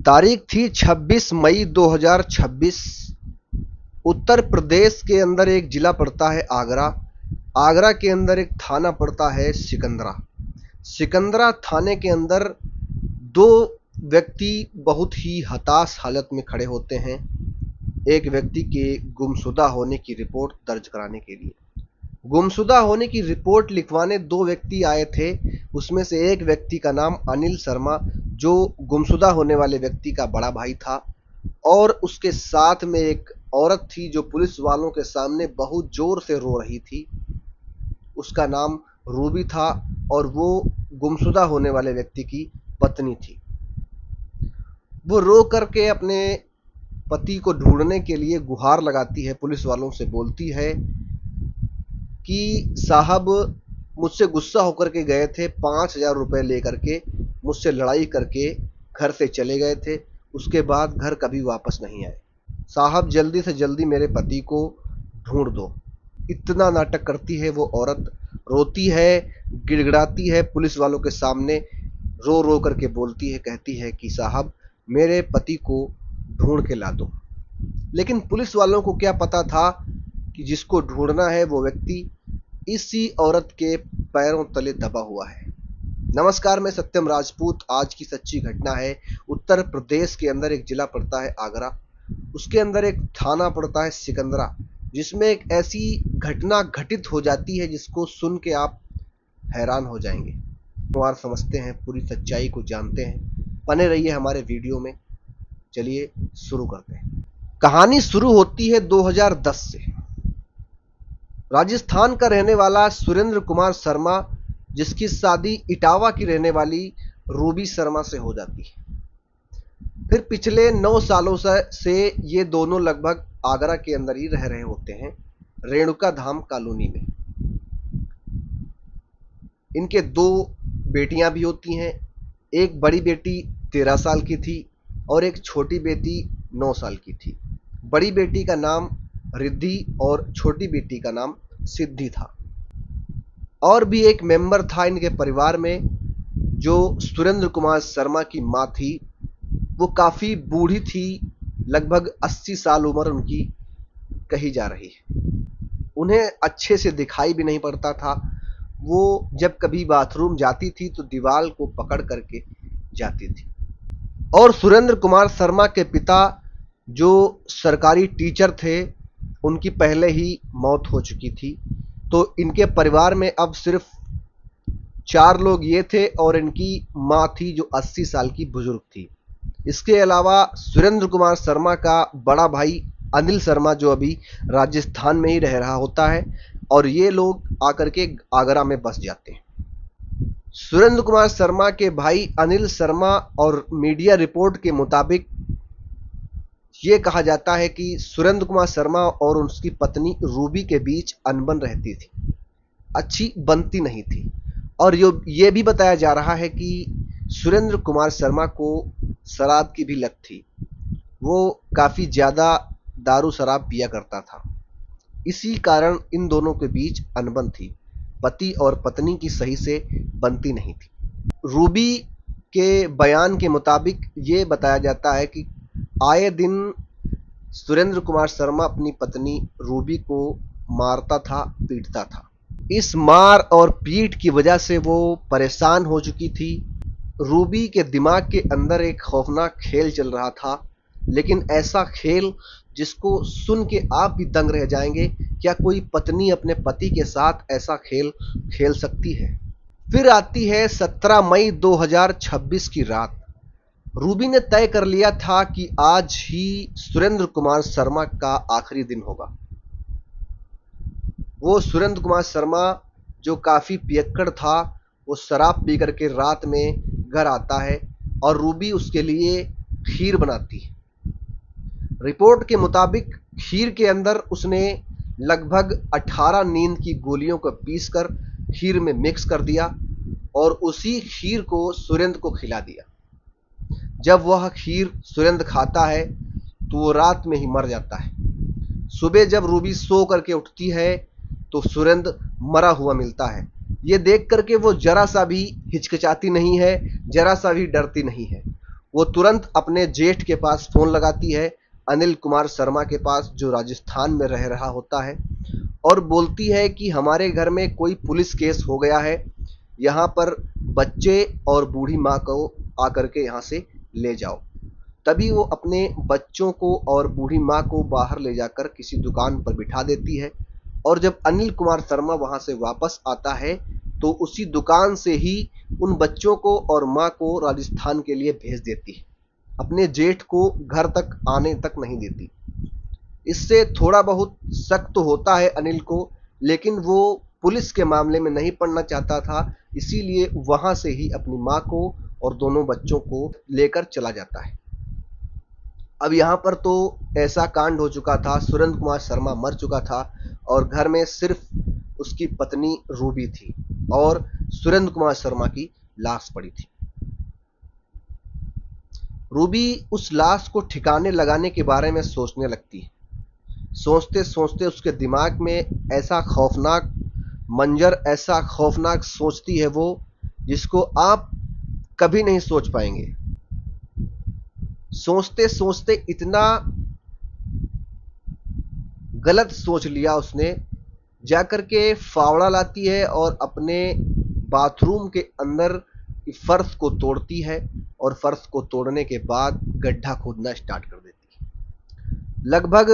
तारीख थी 26 मई 2026। उत्तर प्रदेश के अंदर एक जिला पड़ता है आगरा। आगरा के अंदर एक थाना पड़ता है सिकंदरा। सिकंदरा थाने के अंदर दो व्यक्ति बहुत ही हताश हालत में खड़े होते हैं एक व्यक्ति के गुमशुदा होने की रिपोर्ट दर्ज कराने के लिए। गुमशुदा होने की रिपोर्ट लिखवाने दो व्यक्ति आए थे। उसमें से एक व्यक्ति का नाम अनिल शर्मा, जो गुमशुदा होने वाले व्यक्ति का बड़ा भाई था, और उसके साथ में एक औरत थी जो पुलिस वालों के सामने बहुत जोर से रो रही थी। उसका नाम रूबी था और वो गुमशुदा होने वाले व्यक्ति की पत्नी थी। वो रो करके अपने पति को ढूंढने के लिए गुहार लगाती है, पुलिस वालों से बोलती है कि साहब मुझसे गुस्सा होकर के गए थे, 5,000 रुपये लेकर के मुझसे लड़ाई करके घर से चले गए थे, उसके बाद घर कभी वापस नहीं आए। साहब जल्दी से जल्दी मेरे पति को ढूंढ दो। इतना नाटक करती है वो औरत, रोती है, गिड़गिड़ाती है, पुलिस वालों के सामने रो रो करके बोलती है, कहती है कि साहब मेरे पति को ढूंढ के ला दो। लेकिन पुलिस वालों को क्या पता था कि जिसको ढूंढना है वो व्यक्ति इसी औरत के पैरों तले दबा हुआ है। नमस्कार, मैं सत्यम राजपूत। आज की सच्ची घटना है। उत्तर प्रदेश के अंदर एक जिला पड़ता है आगरा, उसके अंदर एक थाना पड़ता है सिकंदरा, जिसमें एक ऐसी घटना घटित हो जाती है जिसको सुन के आप हैरान हो जाएंगे। और समझते हैं, पूरी सच्चाई को जानते हैं। बने रहिए हमारे वीडियो में। चलिए शुरू करते हैं। कहानी शुरू होती है 2010 से। राजस्थान का रहने वाला सुरेंद्र कुमार शर्मा, जिसकी शादी इटावा की रहने वाली रूबी शर्मा से हो जाती है। फिर पिछले 9 सालों से ये दोनों लगभग आगरा के अंदर ही रह रहे होते हैं, रेणुका धाम कॉलोनी में। इनके 2 बेटियां भी होती हैं। एक बड़ी बेटी 13 साल की थी और एक छोटी बेटी 9 साल की थी। बड़ी बेटी का नाम रिद्धि और छोटी बेटी का नाम सिद्धि था। और भी एक मेंबर था इनके परिवार में, जो सुरेंद्र कुमार शर्मा की मां थी। वो काफ़ी बूढ़ी थी, लगभग 80 साल उम्र उनकी कही जा रही है। उन्हें अच्छे से दिखाई भी नहीं पड़ता था। वो जब कभी बाथरूम जाती थी तो दीवार को पकड़ करके जाती थी। और सुरेंद्र कुमार शर्मा के पिता, जो सरकारी टीचर थे, उनकी पहले ही मौत हो चुकी थी। तो इनके परिवार में अब सिर्फ 4 लोग ये थे और इनकी माँ थी जो 80 साल की बुजुर्ग थी। इसके अलावा सुरेंद्र कुमार शर्मा का बड़ा भाई अनिल शर्मा, जो अभी राजस्थान में ही रह रहा होता है, और ये लोग आकर के आगरा में बस जाते हैं। सुरेंद्र कुमार शर्मा के भाई अनिल शर्मा और मीडिया रिपोर्ट के मुताबिक ये कहा जाता है कि सुरेंद्र कुमार शर्मा और उसकी पत्नी रूबी के बीच अनबन रहती थी, अच्छी बनती नहीं थी। और ये भी बताया जा रहा है कि सुरेंद्र कुमार शर्मा को शराब की भी लत थी। वो काफ़ी ज़्यादा दारू शराब पिया करता था। इसी कारण इन दोनों के बीच अनबन थी। पति और पत्नी की सही से बनती नहीं थी। रूबी के बयान के मुताबिक ये बताया जाता है कि आए दिन सुरेंद्र कुमार शर्मा अपनी पत्नी रूबी को मारता था, पीटता था। इस मार और पीट की वजह से वो परेशान हो चुकी थी। रूबी के दिमाग के अंदर एक खौफनाक खेल चल रहा था, लेकिन ऐसा खेल जिसको सुन के आप भी दंग रह जाएंगे। क्या कोई पत्नी अपने पति के साथ ऐसा खेल खेल सकती है? फिर आती है 17 मई 2026 की रात। रूबी ने तय कर लिया था कि आज ही सुरेंद्र कुमार शर्मा का आखिरी दिन होगा। वो सुरेंद्र कुमार शर्मा, जो काफ़ी पियक्कड़ था, वो शराब पी करके रात में घर आता है और रूबी उसके लिए खीर बनाती है। रिपोर्ट के मुताबिक खीर के अंदर उसने लगभग 18 नींद की गोलियों को पीसकर खीर में मिक्स कर दिया और उसी खीर को सुरेंद्र को खिला दिया। जब वह खीर सुरेंद्र खाता है तो वो रात में ही मर जाता है। सुबह जब रूबी सो करके उठती है तो सुरेंद्र मरा हुआ मिलता है। ये देख करके वो जरा सा भी हिचकिचाती नहीं है, जरा सा भी डरती नहीं है। वो तुरंत अपने जेठ के पास फोन लगाती है, अनिल कुमार शर्मा के पास, जो राजस्थान में रह रहा होता है, और बोलती है कि हमारे घर में कोई पुलिस केस हो गया है, यहाँ पर बच्चे और बूढ़ी माँ को आकर के यहाँ से ले जाओ। तभी वो अपने बच्चों को और बूढ़ी माँ को बाहर ले जाकर किसी दुकान पर बिठा देती है, और जब अनिल कुमार शर्मा वहाँ से वापस आता है तो उसी दुकान से ही उन बच्चों को और माँ को राजस्थान के लिए भेज देती है, अपने जेठ को घर तक आने तक नहीं देती। इससे थोड़ा बहुत शक तो होता है अनिल को, लेकिन वो पुलिस के मामले में नहीं पड़ना चाहता था, इसीलिए वहां से ही अपनी माँ को और दोनों बच्चों को लेकर चला जाता है। अब यहाँ पर तो ऐसा कांड हो चुका था, सुरेंद्र कुमार शर्मा मर चुका था और घर में सिर्फ उसकी पत्नी रूबी थी और सुरेंद्र कुमार शर्मा की लाश पड़ी थी। रूबी उस लाश को ठिकाने लगाने के बारे में सोचने लगती है। सोचते सोचते उसके दिमाग में ऐसा खौफनाक मंजर, ऐसा खौफनाक सोचती है वो, जिसको आप कभी नहीं सोच पाएंगे। सोचते सोचते इतना गलत सोच लिया उसने, जाकर के फावड़ा लाती है और अपने बाथरूम के अंदर फर्श को तोड़ती है और फर्श को तोड़ने के बाद गड्ढा खोदना स्टार्ट कर देती है। लगभग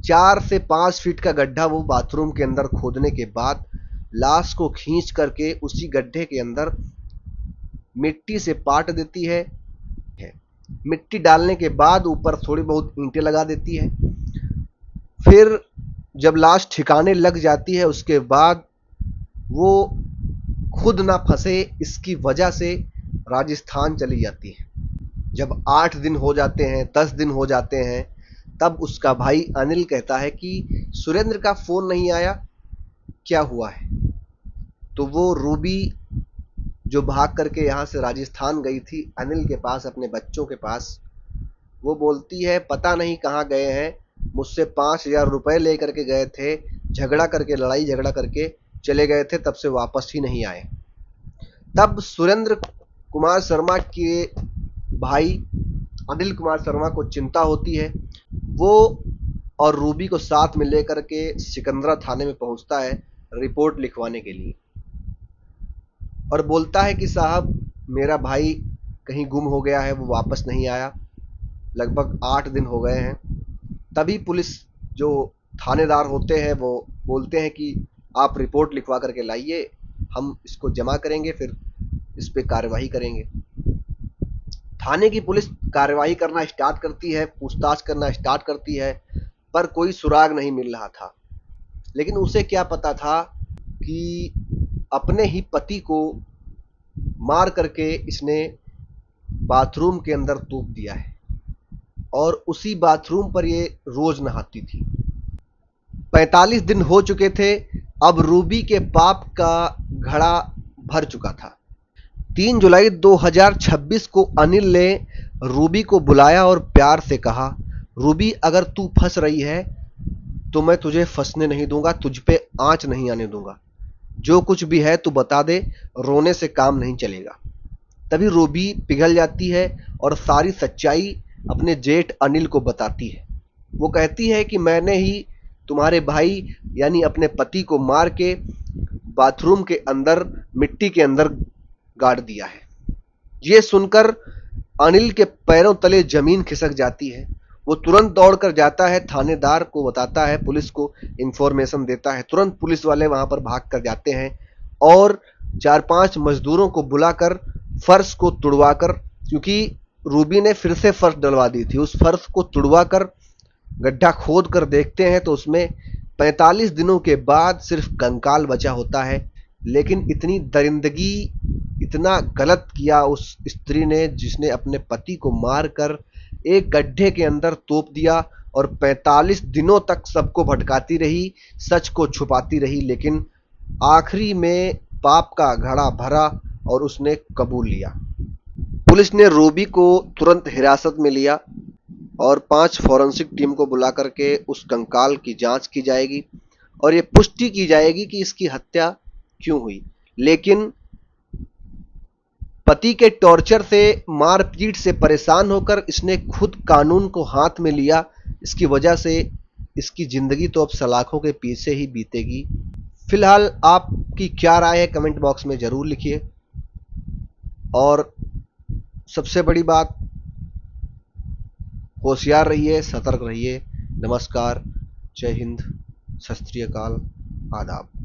4 से 5 फीट का गड्ढा वो बाथरूम के अंदर खोदने के बाद लाश को खींच करके उसी गड्ढे के अंदर मिट्टी से पाट देती है। मिट्टी डालने के बाद ऊपर थोड़ी बहुत ईंटें लगा देती है। फिर जब लाश ठिकाने लग जाती है उसके बाद वो खुद ना फंसे इसकी वजह से राजस्थान चली जाती है। जब 8 दिन हो जाते हैं, 10 दिन हो जाते हैं, तब उसका भाई अनिल कहता है कि सुरेंद्र का फोन नहीं आया, क्या हुआ है? तो वो रूबी जो भाग करके यहाँ से राजस्थान गई थी अनिल के पास, अपने बच्चों के पास, वो बोलती है पता नहीं कहाँ गए हैं, मुझसे 5,000 रुपए ले करके गए थे, झगड़ा करके, लड़ाई झगड़ा करके चले गए थे, तब से वापस ही नहीं आए। तब सुरेंद्र कुमार शर्मा के भाई अनिल कुमार शर्मा को चिंता होती है। वो और रूबी को साथ में लेकर के सिकंदरा थाने में पहुंचता है रिपोर्ट लिखवाने के लिए, और बोलता है कि साहब मेरा भाई कहीं गुम हो गया है, वो वापस नहीं आया, लगभग 8 दिन हो गए हैं। तभी पुलिस जो थानेदार होते हैं वो बोलते हैं कि आप रिपोर्ट लिखवा करके लाइए, हम इसको जमा करेंगे, फिर इस पे कार्यवाही करेंगे। थाने की पुलिस कार्यवाही करना स्टार्ट करती है, पूछताछ करना स्टार्ट करती है, पर कोई सुराग नहीं मिल रहा था। लेकिन उसे क्या पता था कि अपने ही पति को मार करके इसने बाथरूम के अंदर तूप दिया है और उसी बाथरूम पर ये रोज नहाती थी। 45 दिन हो चुके थे, अब रूबी के पाप का घड़ा भर चुका था। 3 जुलाई 2026 को अनिल ने रूबी को बुलाया और प्यार से कहा, रूबी अगर तू फंस रही है तो मैं तुझे फंसने नहीं दूंगा, तुझ पे आंच नहीं आने दूंगा, जो कुछ भी है तू बता दे, रोने से काम नहीं चलेगा। तभी रूबी पिघल जाती है और सारी सच्चाई अपने जेठ अनिल को बताती है। वो कहती है कि मैंने ही तुम्हारे भाई यानी अपने पति को मार के बाथरूम के अंदर मिट्टी के अंदर गाड़ दिया है। ये सुनकर अनिल के पैरों तले जमीन खिसक जाती है। वो तुरंत दौड़कर जाता है, थानेदार को बताता है, पुलिस को इंफॉर्मेशन देता है। तुरंत पुलिस वाले वहां पर भाग कर जाते हैं और 4-5 मजदूरों को बुलाकर फर्श को तुड़वाकर, क्योंकि रूबी ने फिर से फर्श डलवा दी थी, उस फर्श को तुड़वाकर गड्ढा खोद कर देखते हैं तो उसमें 45 दिनों के बाद सिर्फ कंकाल बचा होता है। लेकिन इतनी दरिंदगी, इतना गलत किया उस स्त्री ने, जिसने अपने पति को मारकर एक गड्ढे के अंदर तोप दिया और 45 दिनों तक सबको भटकाती रही, सच को छुपाती रही, लेकिन आखिरी में पाप का घड़ा भरा और उसने कबूल लिया। पुलिस ने रूबी को तुरंत हिरासत में लिया और 5 फॉरेंसिक टीम को बुला करके उस कंकाल की जांच की जाएगी और ये पुष्टि की जाएगी कि इसकी हत्या क्यों हुई। लेकिन पति के टॉर्चर से, मारपीट से परेशान होकर इसने खुद कानून को हाथ में लिया। इसकी वजह से इसकी जिंदगी तो अब सलाखों के पीछे ही बीतेगी। फिलहाल आपकी क्या राय है कमेंट बॉक्स में जरूर लिखिए। और सबसे बड़ी बात, होशियार रहिए, सतर्क रहिए। नमस्कार, जय हिंद, सत श्री अकाल, आदाब।